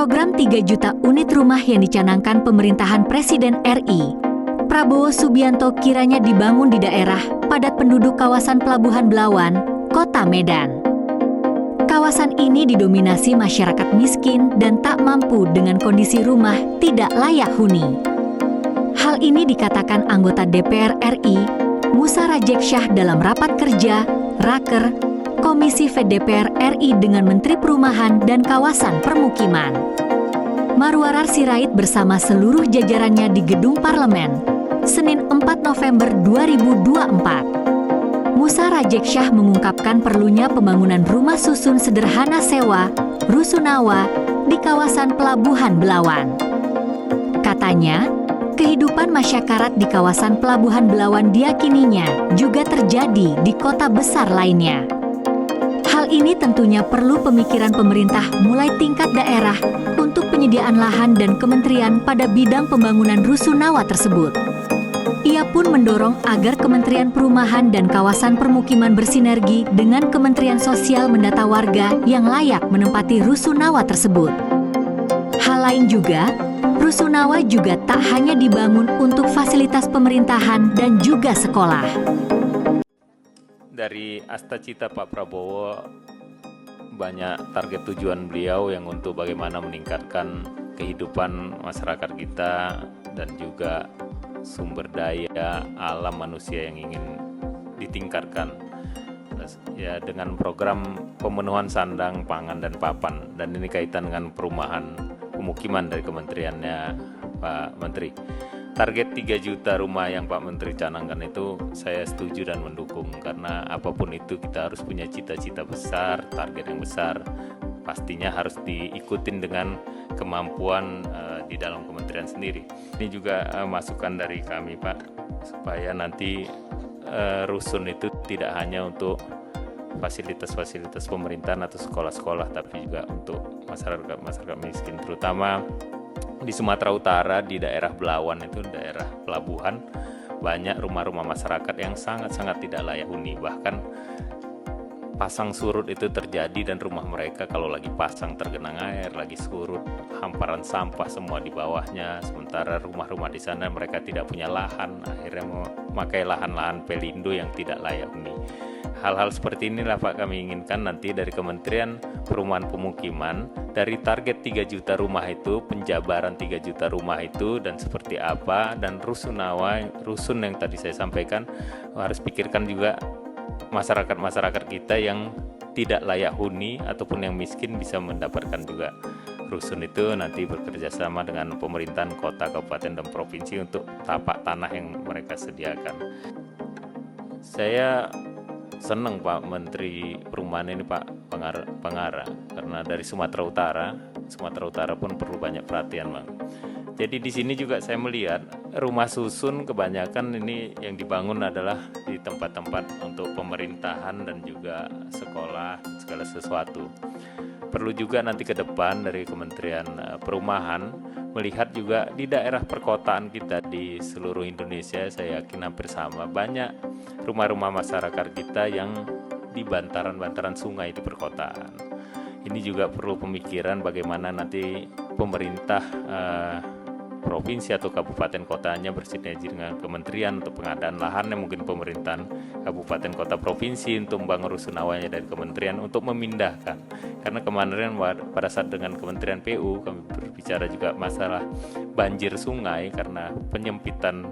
Program 3 juta unit rumah yang dicanangkan pemerintahan Presiden RI Prabowo Subianto kiranya dibangun di daerah padat penduduk kawasan Pelabuhan Belawan, Kota Medan. Kawasan ini didominasi masyarakat miskin dan tak mampu dengan kondisi rumah tidak layak huni. Hal ini dikatakan anggota DPR RI, Musa Rajeksyah dalam rapat kerja, Raker, Komisi DPR RI dengan Menteri Perumahan dan Kawasan Permukiman. Marwarar Sirait bersama seluruh jajarannya di Gedung Parlemen, Senin 4 November 2024. Musa Rajeksyah mengungkapkan perlunya pembangunan rumah susun sederhana sewa, rusunawa, di kawasan Pelabuhan Belawan. Katanya, kehidupan masyarakat di kawasan Pelabuhan Belawan diyakininya juga terjadi di kota besar lainnya. Hal ini tentunya perlu pemikiran pemerintah mulai tingkat daerah untuk penyediaan lahan dan kementerian pada bidang pembangunan rusunawa tersebut. Ia pun mendorong agar Kementerian Perumahan dan Kawasan Permukiman bersinergi dengan Kementerian Sosial mendata warga yang layak menempati rusunawa tersebut. Hal lain juga, rusunawa juga tak hanya dibangun untuk fasilitas pemerintahan dan juga sekolah. Dari Astacita Pak Prabowo, banyak target tujuan beliau yang untuk bagaimana meningkatkan kehidupan masyarakat kita dan juga sumber daya alam manusia yang ingin ditingkatkan. Ya, dengan program pemenuhan sandang, pangan, dan papan, dan ini kaitan dengan perumahan pemukiman dari kementeriannya Pak Menteri. Target 3 juta rumah yang Pak Menteri canangkan itu saya setuju dan mendukung, karena apapun itu kita harus punya cita-cita besar, target yang besar, pastinya harus diikutin dengan kemampuan di dalam kementerian sendiri. Ini juga masukan dari kami Pak, supaya nanti rusun itu tidak hanya untuk fasilitas-fasilitas pemerintahan atau sekolah-sekolah, tapi juga untuk masyarakat miskin, terutama di Sumatera Utara, di daerah Belawan itu, daerah pelabuhan, banyak rumah-rumah masyarakat yang sangat-sangat tidak layak huni. Bahkan pasang surut itu terjadi dan rumah mereka kalau lagi pasang tergenang air, lagi surut, hamparan sampah semua di bawahnya. Sementara rumah-rumah di sana mereka tidak punya lahan, akhirnya memakai lahan-lahan pelindo yang tidak layak huni. Hal-hal seperti inilah Pak kami inginkan nanti dari Kementerian Perumahan Pemukiman, dari target 3 juta rumah itu, penjabaran 3 juta rumah itu dan seperti apa, dan rusun yang tadi saya sampaikan, harus pikirkan juga masyarakat-masyarakat kita yang tidak layak huni ataupun yang miskin bisa mendapatkan juga rusun itu, nanti bekerja sama dengan pemerintahan kota, kabupaten, dan provinsi untuk tapak tanah yang mereka sediakan. Saya senang Pak Menteri Perumahan ini Pak Pangara, karena dari Sumatera Utara pun perlu banyak perhatian Bang. Jadi di sini juga saya melihat rumah susun kebanyakan ini yang dibangun adalah di tempat-tempat untuk pemerintahan dan juga sekolah, segala sesuatu. Perlu juga nanti ke depan dari Kementerian Perumahan melihat juga di daerah perkotaan kita di seluruh Indonesia, saya yakin hampir sama, banyak rumah-rumah masyarakat kita yang di bantaran-bantaran sungai di perkotaan. Ini juga perlu pemikiran bagaimana nanti pemerintah provinsi atau kabupaten kotanya bersinergi dengan kementerian untuk pengadaan lahannya, mungkin pemerintahan kabupaten kota provinsi untuk membangun rusunawanya dari kementerian untuk memindahkan. Karena kemarin pada saat dengan Kementerian PU kami berbicara juga masalah banjir sungai karena penyempitan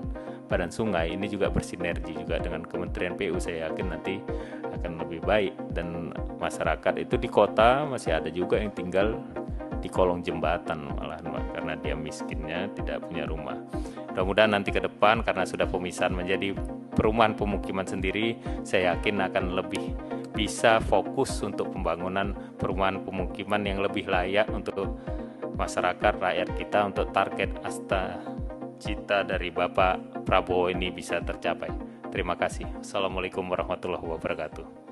badan sungai, ini juga bersinergi juga dengan Kementerian PU, saya yakin nanti akan lebih baik. Dan masyarakat itu di kota masih ada juga yang tinggal di kolong jembatan malahan karena dia miskinnya tidak punya rumah. Mudah-mudahan nanti ke depan karena sudah pemisahan menjadi perumahan pemukiman sendiri, saya yakin akan lebih bisa fokus untuk pembangunan perumahan pemukiman yang lebih layak untuk masyarakat rakyat kita, untuk target Astacita dari Bapak Prabowo ini bisa tercapai. Terima kasih. Assalamualaikum warahmatullahi wabarakatuh.